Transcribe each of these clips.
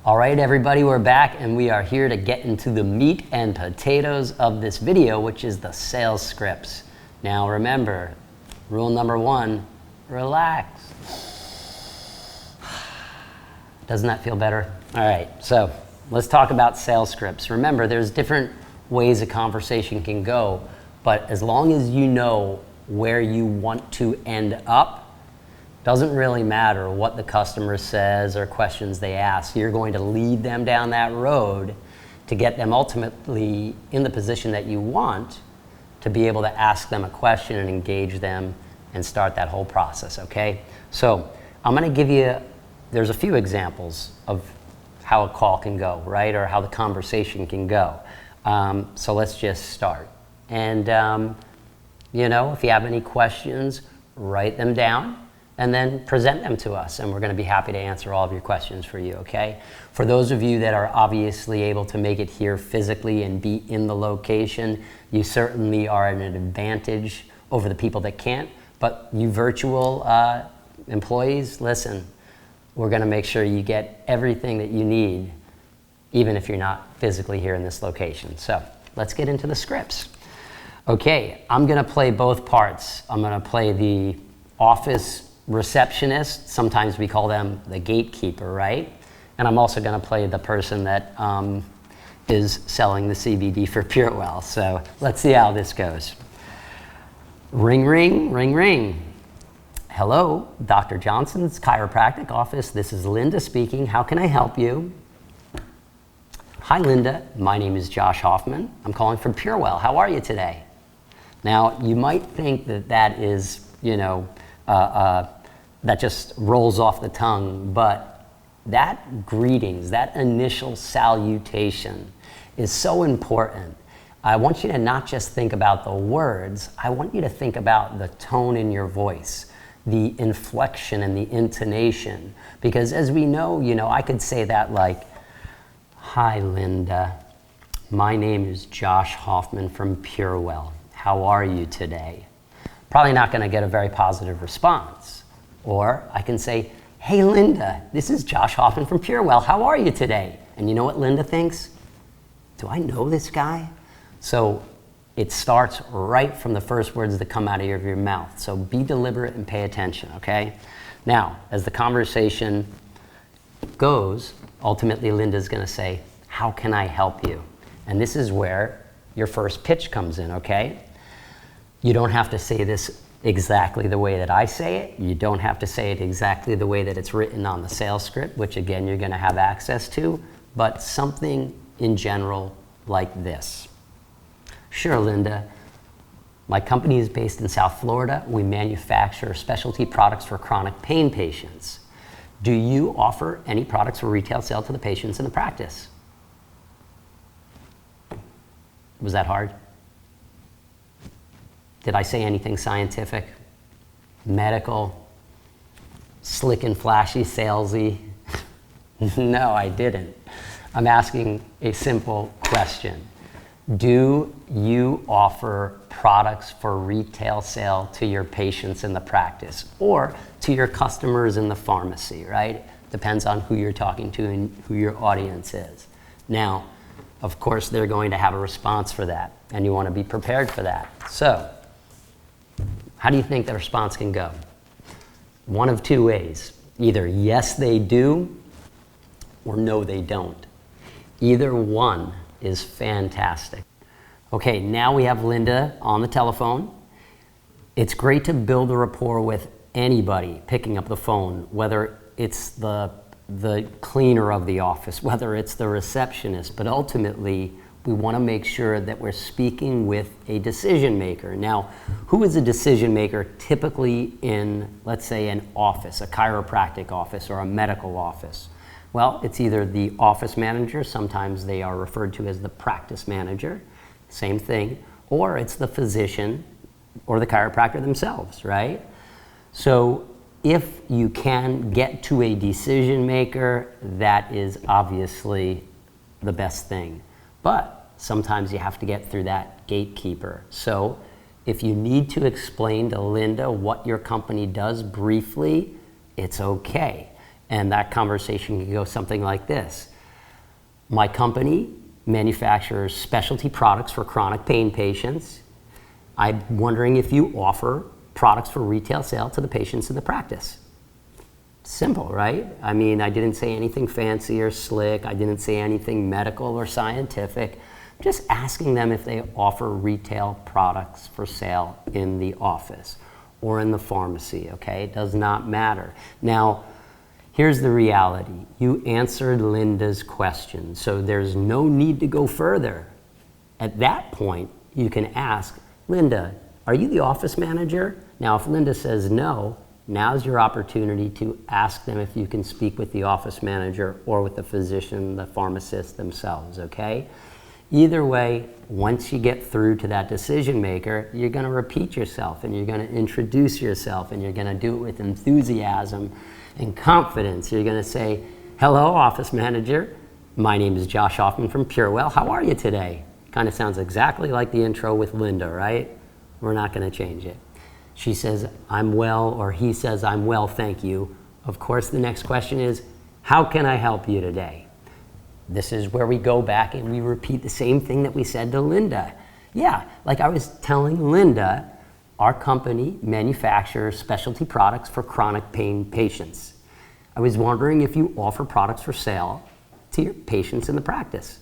All right, everybody, we're back and we are here to get into the meat and potatoes of this video, which is the sales scripts. Now remember, rule number one, relax. Doesn't that feel better? All right, so let's talk about sales scripts. Remember, there's different ways a conversation can go, but as long as you know where you want to end up, doesn't really matter what the customer says or questions they ask. You're going to lead them down that road to get them ultimately in the position that you want to be able to ask them a question and engage them and start that whole process, okay? So I'm gonna give you, there's a few examples of how a call can go, right? Or how the conversation can go. So let's just start. And you know, if you have any questions, write them down and then present them to us, and we're going to be happy to answer all of your questions for you, okay? For those of you that are obviously able to make it here physically and be in the location, you certainly are at an advantage over the people that can't, but you virtual employees, listen, we're going to make sure you get everything that you need, even if you're not physically here in this location. So let's get into the scripts. Okay, I'm going to play both parts. I'm going to play the office receptionist, sometimes we call them the gatekeeper, right? And I'm also going to play the person that is selling the CBD for PurWell. So let's see how this goes. Ring, ring, ring, ring. Hello, Dr. Johnson's chiropractic office. This is Linda speaking. How can I help you? Hi, Linda. My name is Josh Hoffman. I'm calling from PurWell. How are you today? Now, you might think that that is, you know, that just rolls off the tongue, but that greetings, that initial salutation is so important. I want you to not just think about the words, I want you to think about the tone in your voice, the inflection and the intonation, because as we know, you know, I could say that like, hi, Linda. My name is Josh Hoffman from PurWell. How are you today? Probably not going to get a very positive response. Or I can say, hey, Linda, this is Josh Hoffman from PurWell. How are you today? And you know what Linda thinks? Do I know this guy? So it starts right from the first words that come out of your mouth. So be deliberate and pay attention, okay? Now, as the conversation goes, ultimately Linda's going to say, how can I help you? And this is where your first pitch comes in, okay? You don't have to say this exactly the way that I say it. You don't have to say it exactly the way that it's written on the sales script, which again, you're going to have access to, but something in general like this. Sure, Linda. My company is based in South Florida. We manufacture specialty products for chronic pain patients. Do you offer any products for retail sale to the patients in the practice? Was that hard? Did I say anything scientific, medical, slick and flashy, salesy? No, I didn't. I'm asking a simple question. Do you offer products for retail sale to your patients in the practice or to your customers in the pharmacy, right? Depends on who you're talking to and who your audience is. Now, of course, they're going to have a response for that, and you want to be prepared for that. So, how do you think the response can go? One of two ways. Either yes, they do, or no, they don't. Either one is fantastic. Okay, now we have Linda on the telephone. It's great to build a rapport with anybody picking up the phone, whether it's the cleaner of the office, whether it's the receptionist, but ultimately, we want to make sure that we're speaking with a decision maker. Now, who is a decision maker typically in, let's say, an office, a chiropractic office or a medical office? Well, it's either the office manager, sometimes they are referred to as the practice manager, same thing, or it's the physician or the chiropractor themselves, right? So if you can get to a decision maker, that is obviously the best thing. But sometimes you have to get through that gatekeeper. So if you need to explain to Linda what your company does briefly, it's okay. And that conversation can go something like this. My company manufactures specialty products for chronic pain patients. I'm wondering if you offer products for retail sale to the patients in the practice. Simple, right? I mean, I didn't say anything fancy or slick. I didn't say anything medical or scientific. Just asking them if they offer retail products for sale in the office or in the pharmacy, okay? It does not matter. Now, here's the reality. You answered Linda's question, so there's no need to go further. At that point, you can ask, Linda, are you the office manager? Now, if Linda says no, now's your opportunity to ask them if you can speak with the office manager or with the physician, the pharmacist themselves, okay? Either way, once you get through to that decision maker, you're going to repeat yourself and you're going to introduce yourself and you're going to do it with enthusiasm and confidence. You're going to say, hello, office manager. My name is Josh Hoffman from PurWell. How are you today? Kind of sounds exactly like the intro with Linda, right? We're not going to change it. She says, I'm well, or he says, I'm well, thank you. Of course, the next question is, how can I help you today? This is where we go back and we repeat the same thing that we said to Linda. Yeah, like I was telling Linda, our company manufactures specialty products for chronic pain patients. I was wondering if you offer products for sale to your patients in the practice.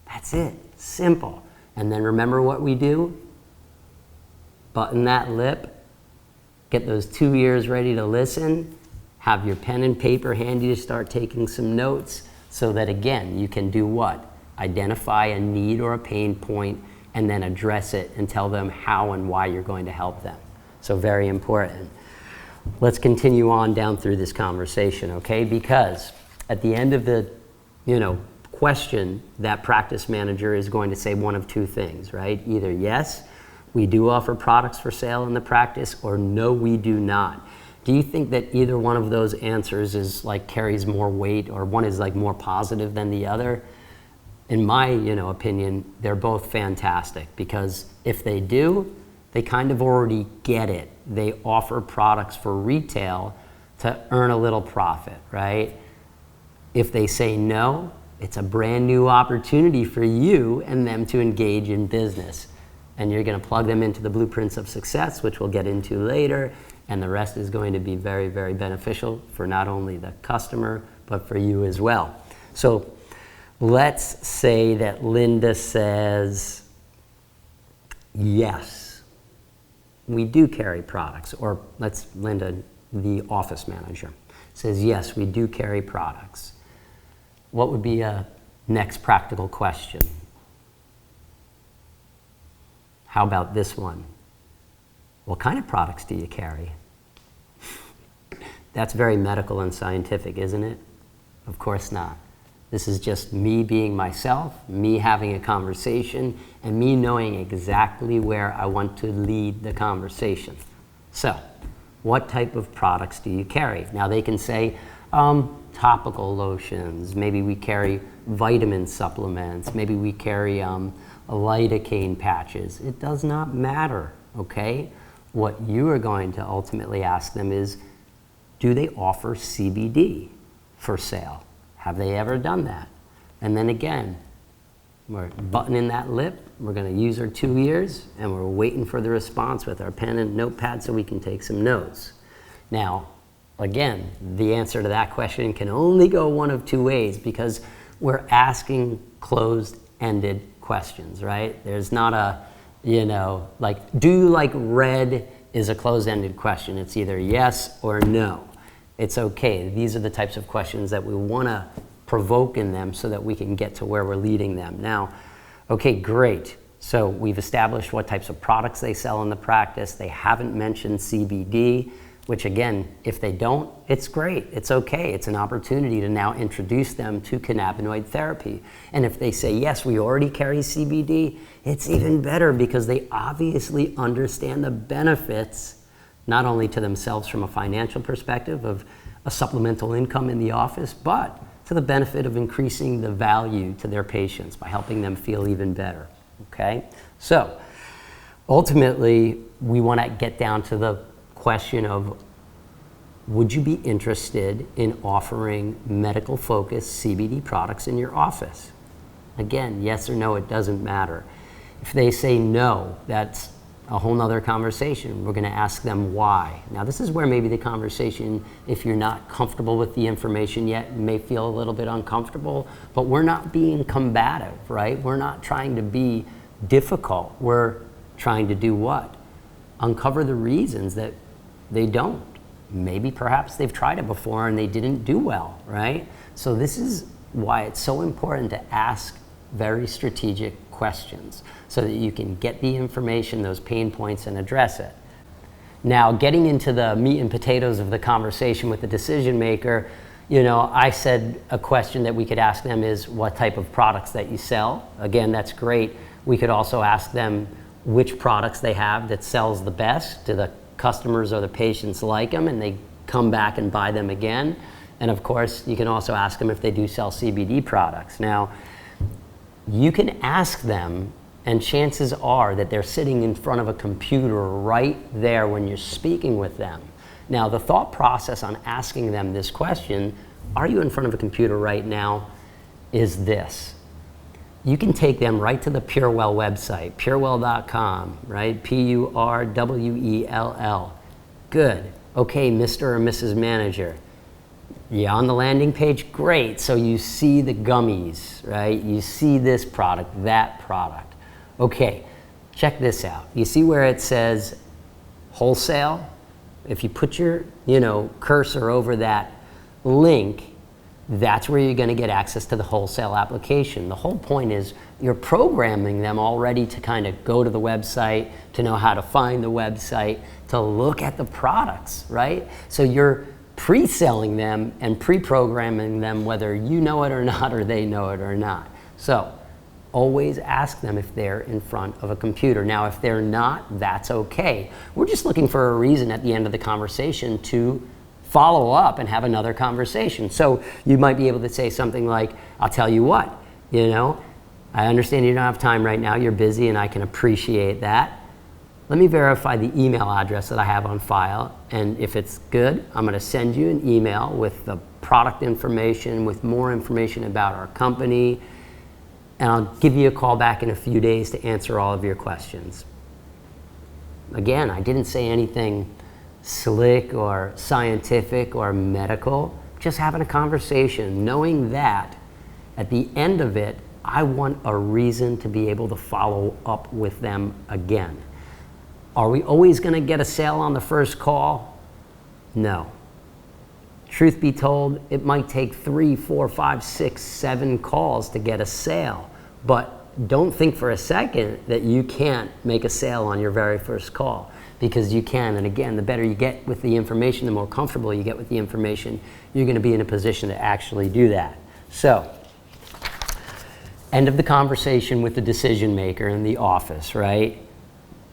That's it, simple. And then remember what we do? Button that lip, get those 2 ears ready to listen, have your pen and paper handy to start taking some notes so that again, you can do what? Identify a need or a pain point and then address it and tell them how and why you're going to help them. So very important. Let's continue on down through this conversation, okay? Because at the end of the, question, that practice manager is going to say one of two things, right? Either yes, we do offer products for sale in the practice, or no, we do not. Do you think that either one of those answers is carries more weight, or one is more positive than the other? In my opinion, they're both fantastic, because if they do, they kind of already get it. They offer products for retail to earn a little profit, right? If they say no, it's a brand new opportunity for you and them to engage in business. And you're going to plug them into the blueprints of success, which we'll get into later. And the rest is going to be very, very beneficial for not only the customer, but for you as well. So let's say that Linda says, yes, we do carry products. Or Linda, the office manager, says, yes, we do carry products. What would be a next practical question? How about this one? What kind of products do you carry? That's very medical and scientific, isn't it? Of course not. This is just me being myself, me having a conversation, and me knowing exactly where I want to lead the conversation. So, what type of products do you carry? Now they can say, topical lotions, maybe we carry vitamin supplements, maybe we carry lidocaine patches. It does not matter, okay? What you are going to ultimately ask them is, do they offer CBD for sale? Have they ever done that? And then again, we're buttoning that lip, we're gonna use our 2 ears, and we're waiting for the response with our pen and notepad so we can take some notes. Now, again, the answer to that question can only go one of two ways, because we're asking closed-ended questions, right? There's not a, do you like red is a closed-ended question. It's either yes or no. It's okay. These are the types of questions that we want to provoke in them so that we can get to where we're leading them. Now, okay, great. So we've established what types of products they sell in the practice. They haven't mentioned CBD, which again, if they don't, it's great. It's okay. It's an opportunity to now introduce them to cannabinoid therapy. And if they say, yes, we already carry CBD, it's even better, because they obviously understand the benefits, not only to themselves from a financial perspective of a supplemental income in the office, but to the benefit of increasing the value to their patients by helping them feel even better, okay? So ultimately, we want to get down to the question of would you be interested in offering medical focused CBD products in your office? Again, yes or no, it doesn't matter. If they say no, that's a whole nother conversation. We're gonna ask them why. Now this is where maybe the conversation, if you're not comfortable with the information yet, may feel a little bit uncomfortable, but we're not being combative, right? We're not trying to be difficult. We're trying to do what? Uncover the reasons that they don't. Maybe perhaps they've tried it before and they didn't do well, right? So this is why it's so important to ask very strategic questions so that you can get the information, those pain points, and address it. Now, getting into the meat and potatoes of the conversation with the decision maker, you know, I said a question that we could ask them is what type of products that you sell. Again, that's great. We could also ask them which products they have that sells the best. Do the customers or the patients like them and they come back and buy them again? And of course, you can also ask them if they do sell CBD products. Now, you can ask them, and chances are that they're sitting in front of a computer right there when you're speaking with them. Now, the thought process on asking them this question, are you in front of a computer right now, is this. You can take them right to the PurWell website, purwell.com, right? P-U-R-W-E-L-L. Good. Okay, Mr. or Mrs. Manager. Yeah, on the landing page, great. So you see the gummies, right? You see this product, that product. Okay, check this out. You see where it says wholesale? If you put your, cursor over that link, that's where you're going to get access to the wholesale application. The whole point is you're programming them already to kind of go to the website, to know how to find the website, to look at the products, right? So you're pre-selling them and pre-programming them whether you know it or not, or they know it or not. So always ask them if they're in front of a computer. Now, if they're not, that's okay. We're just looking for a reason at the end of the conversation to follow up and have another conversation. So you might be able to say something like, I'll tell you what, I understand you don't have time right now, you're busy, and I can appreciate that. Let me verify the email address that I have on file, and if it's good, I'm gonna send you an email with the product information, with more information about our company, and I'll give you a call back in a few days to answer all of your questions. Again, I didn't say anything slick or scientific or medical, just having a conversation, knowing that at the end of it, I want a reason to be able to follow up with them again. Are we always going to get a sale on the first call? No. Truth be told, it might take 3, 4, 5, 6, 7 calls to get a sale. But don't think for a second that you can't make a sale on your very first call, because you can. And again, the better you get with the information, the more comfortable you get with the information, you're going to be in a position to actually do that. So, end of the conversation with the decision maker in the office, right?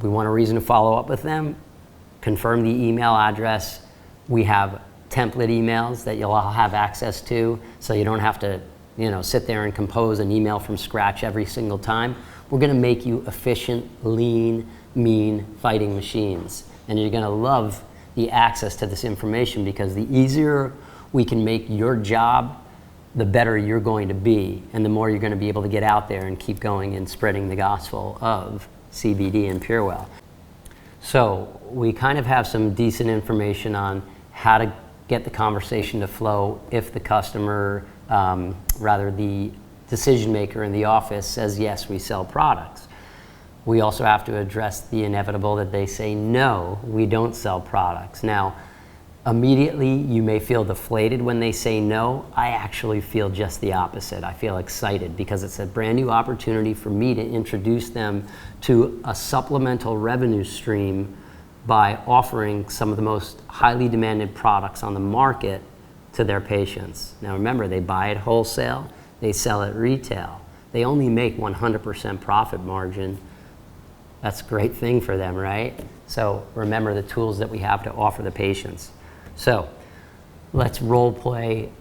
We want a reason to follow up with them, confirm the email address. We have template emails that you'll all have access to, so you don't have to, sit there and compose an email from scratch every single time. We're gonna make you efficient, lean, mean fighting machines. And you're gonna love the access to this information, because the easier we can make your job, the better you're going to be, and the more you're gonna be able to get out there and keep going and spreading the gospel of CBD and PurWell. So we kind of have some decent information on how to get the conversation to flow if the customer, the decision maker in the office says, yes, we sell products. We also have to address the inevitable that they say, no, we don't sell products. Now, immediately you may feel deflated when they say no. I actually feel just the opposite. I feel excited, because it's a brand new opportunity for me to introduce them to a supplemental revenue stream by offering some of the most highly demanded products on the market to their patients. Now remember, they buy at wholesale, they sell at retail. They only make 100% profit margin. That's a great thing for them, right? So remember the tools that we have to offer the patients. So let's role play.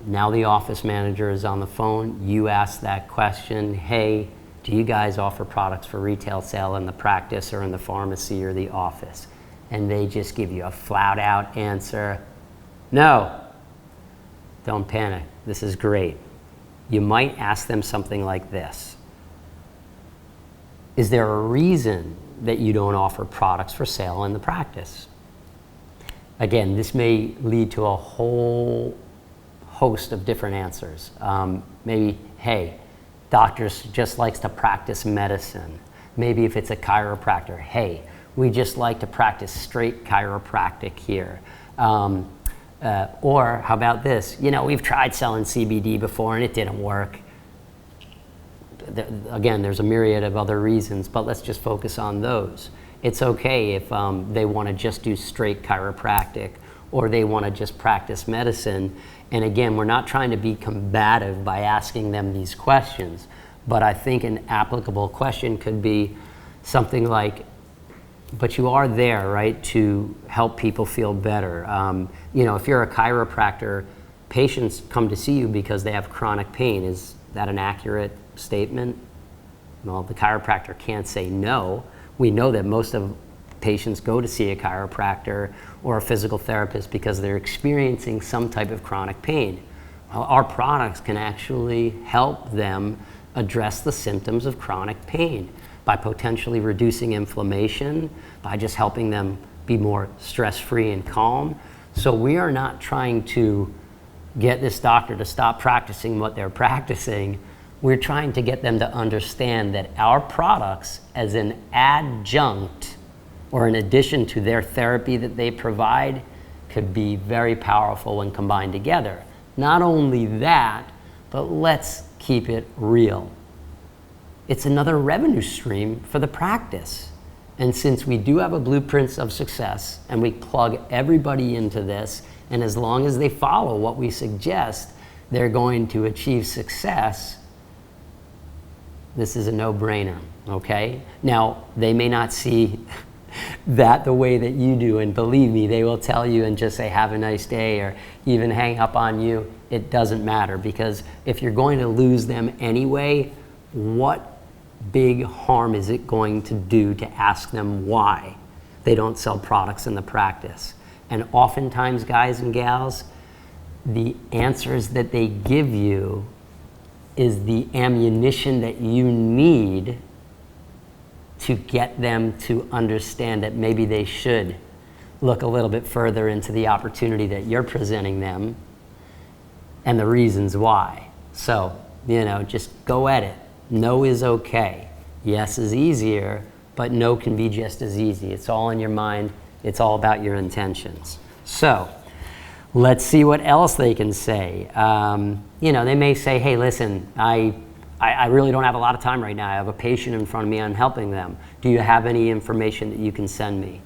Now the office manager is on the phone. You ask that question, hey, do you guys offer products for retail sale in the practice or in the pharmacy or the office? And they just give you a flat out answer, No. Don't panic. This is great. You might ask them something like this. Is there a reason that you don't offer products for sale in the practice? Again, this may lead to a whole host of different answers. Maybe, hey, doctors just likes to practice medicine. Maybe if it's a chiropractor, hey, we just like to practice straight chiropractic here. Or how about this? You know, we've tried selling CBD before and it didn't work. Again, there's a myriad of other reasons, but let's just focus on those. It's okay if they want to just do straight chiropractic or they want to just practice medicine. And again, we're not trying to be combative by asking them these questions, but I think an applicable question could be something like, but you are there, right, to help people feel better. You know, if you're a chiropractor, patients come to see you because they have chronic pain. Is that an accurate statement? Well, the chiropractor can't say no. We know that most of patients go to see a chiropractor or a physical therapist because they're experiencing some type of chronic pain. Well, our products can actually help them address the symptoms of chronic pain by potentially reducing inflammation, by just helping them be more stress-free and calm. So we are not trying to get this doctor to stop practicing what they're practicing. We're trying to get them to understand that our products, as an adjunct or in addition to their therapy that they provide, could be very powerful when combined together. Not only that, but let's keep it real. It's another revenue stream for the practice. And since we do have a blueprints of success and we plug everybody into this, and as long as they follow what we suggest, they're going to achieve success, this is a no-brainer, okay? Now, they may not see that the way that you do, and believe me, they will tell you and just say, have a nice day, or even hang up on you. It doesn't matter, because if you're going to lose them anyway, what big harm is it going to do to ask them why they don't sell products in the practice? And oftentimes, guys and gals, the answers that they give you is the ammunition that you need to get them to understand that maybe they should look a little bit further into the opportunity that you're presenting them and the reasons why. So, you know, just go at it. No is okay. Yes is easier, but no can be just as easy. It's all in your mind. It's all about your intentions. So let's see what else they can say. You know, they may say, hey, listen, I really don't have a lot of time right now. I have a patient in front of me. I'm helping them. Do you have any information that you can send me?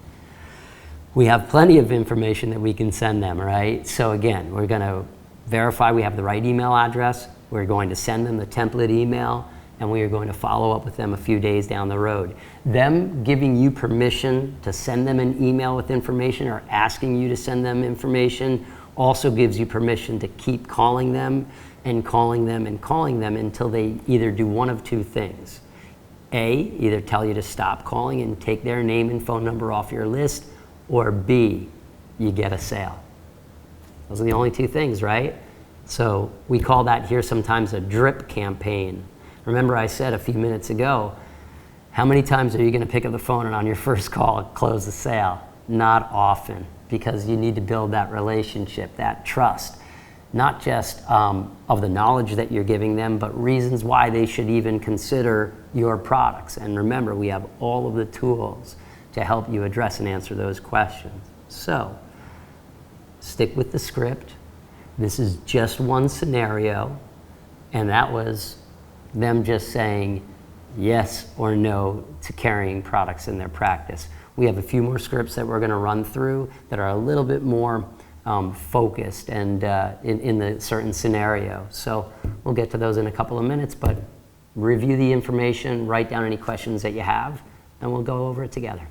We have plenty of information that we can send them, right? So again, we're going to verify we have the right email address. We're going to send them the template email, and we are going to follow up with them a few days down the road. Them giving you permission to send them an email with information or asking you to send them information also gives you permission to keep calling them and calling them and calling them until they either do one of two things. A, either tell you to stop calling and take their name and phone number off your list, or B, you get a sale. Those are the only two things, right? So we call that here sometimes a drip campaign. Remember I said a few minutes ago, how many times are you going to pick up the phone and on your first call close the sale? Not often, because you need to build that relationship, that trust, not just of the knowledge that you're giving them, but reasons why they should even consider your products. And remember, we have all of the tools to help you address and answer those questions. So stick with the script. This is just one scenario, and that was them just saying yes or no to carrying products in their practice. We have a few more scripts that we're going to run through that are a little bit more focused and in the certain scenario. So we'll get to those in a couple of minutes, but review the information, write down any questions that you have, and we'll go over it together.